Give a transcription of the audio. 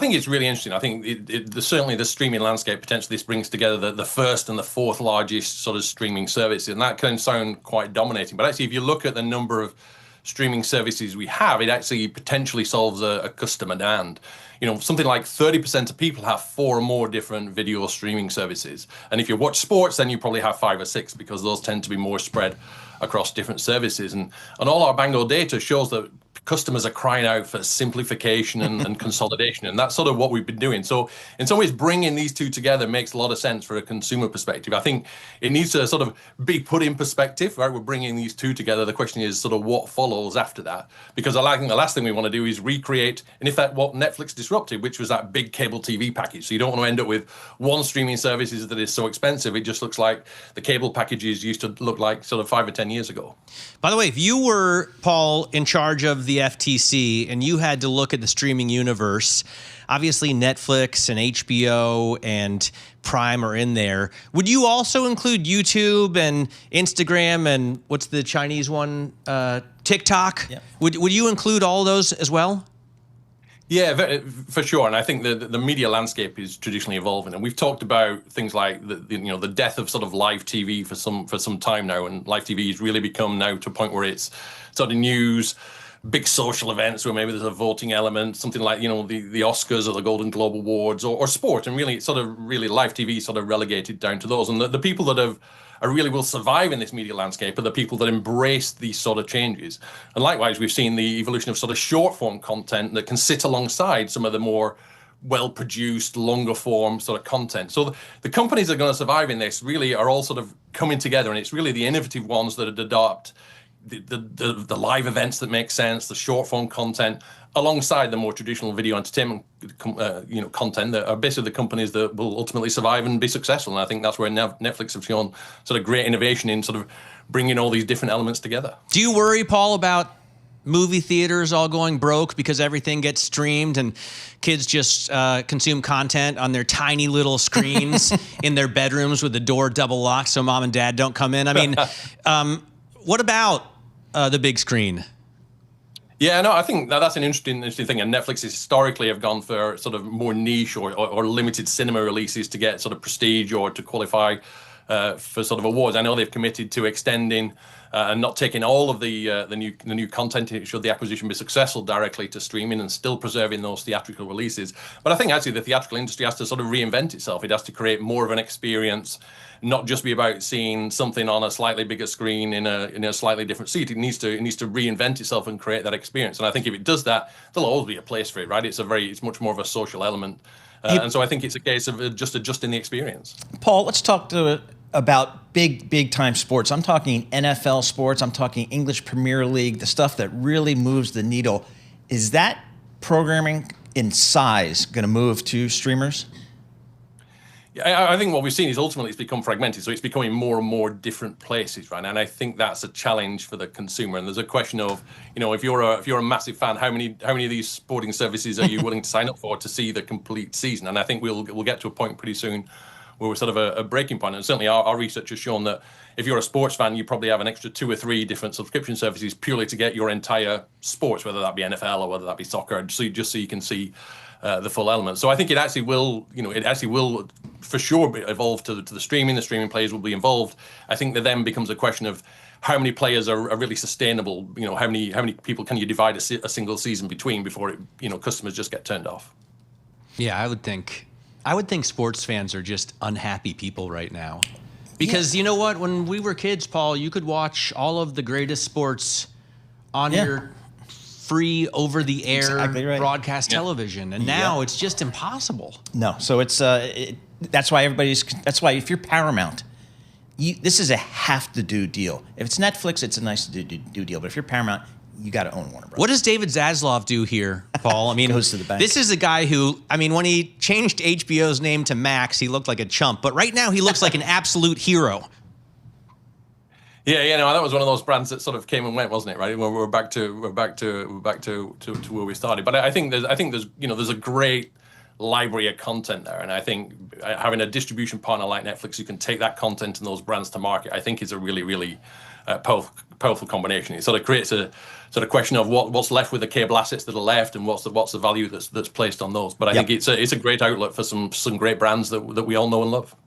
think it's really interesting. I think certainly the streaming landscape, potentially this brings together the first and the fourth largest sort of streaming services, and that can sound quite dominating. But actually, if you look at the number of streaming services we have, it actually potentially solves a customer demand. Something like 30% of people have 4 or more different video streaming services. And if you watch sports, then you probably have 5 or 6, because those tend to be more spread across different services. And all our Bango data shows that customers are crying out for simplification and consolidation, and that's sort of what we've been doing. So in some ways, bringing these two together makes a lot of sense for a consumer perspective. I think it needs to sort of be put in perspective, right? We're bringing these two together. The question is sort of what follows after that, because I think the last thing we want to do is recreate, and if that what Netflix disrupted, which was that big cable TV package. So you don't want to end up with one streaming service that is so expensive it just looks like the cable packages used to look like sort of 5 or 10 years ago. By the way, if you were, Paul, in charge of the FTC and you had to look at the streaming universe, obviously Netflix and HBO and Prime are in there. Would you also include YouTube and Instagram and what's the Chinese one, TikTok? Yeah. Would you include all those as well? Yeah, for sure. And I think the media landscape is traditionally evolving. And we've talked about things like the death of sort of live TV for some time now. And live TV has really become now to a point where it's sort of news, big social events where maybe there's a voting element, something like, the Oscars or the Golden Globe Awards or sport. And really, it's sort of really live TV sort of relegated down to those. And the people that really will survive in this media landscape are the people that embrace these sort of changes. And likewise, we've seen the evolution of sort of short form content that can sit alongside some of the more well-produced, longer form sort of content. So the companies that are going to survive in this really are all sort of coming together, and it's really the innovative ones that adopt the live events that make sense, the short form content, alongside the more traditional video entertainment content that are basically the companies that will ultimately survive and be successful. And I think that's where Netflix have shown sort of great innovation in sort of bringing all these different elements together. Do you worry, Paul, about movie theaters all going broke because everything gets streamed and kids just consume content on their tiny little screens in their bedrooms with the door double locked so mom and dad don't come in? I mean, what about the big screen? Yeah, no, I think that's an interesting thing. And Netflix historically have gone for sort of more niche or limited cinema releases to get sort of prestige or to qualify for sort of awards. I know they've committed to extending and not taking all of the new content, should the acquisition be successful, directly to streaming, and still preserving those theatrical releases. But I think actually the theatrical industry has to sort of reinvent itself. It has to create more of an experience, not just be about seeing something on a slightly bigger screen in a slightly different seat. It needs to reinvent itself and create that experience. And I think if it does that, there'll always be a place for it, right? It's much more of a social element. And so I think it's a case of just adjusting the experience. Paul, let's talk about big time sports. I'm talking NFL sports. I'm talking English Premier League, the stuff that really moves the needle. Is that programming in size going to move to streamers? Yeah, I think what we've seen is ultimately it's become fragmented, so it's becoming more and more different places, right? And I think that's a challenge for the consumer. And there's a question of, if you're a massive fan, how many of these sporting services are you willing to sign up for to see the complete season? And I think we'll get to a point pretty soon where we're sort of a breaking point. And certainly our research has shown that if you're a sports fan, you probably have an extra 2 or 3 different subscription services purely to get your entire sports, whether that be NFL or whether that be soccer, just so you can see the full element. So I think it actually will for sure evolve to the streaming. The streaming players will be involved. I think that then becomes a question of how many players are really sustainable. How many people can you divide a single season between before customers just get turned off? Yeah, I would think sports fans are just unhappy people right now. Because you know what? When we were kids, Paul, you could watch all of the greatest sports on your free over-the-air broadcast television. And now it's just impossible. No. So it's that's why if you're Paramount, this is a have-to-do deal. If it's Netflix, it's a nice-to-do deal. But if you're Paramount, you got to own Warner Bros. What does David Zaslav do here, Paul? I mean, goes to the bank. This is a guy who, when he changed HBO's name to Max, he looked like a chump. But right now, he looks like an absolute hero. Yeah, that was one of those brands that sort of came and went, wasn't it? Right, we're back to where we started. But I think there's a great library of content there, and I think having a distribution partner like Netflix who can take that content and those brands to market, I think is a really, really powerful combination. It sort of creates a sort of question of what's left with the cable assets that are left, and what's the value that's placed on those. But I think it's a great outlet for some great brands that we all know and love.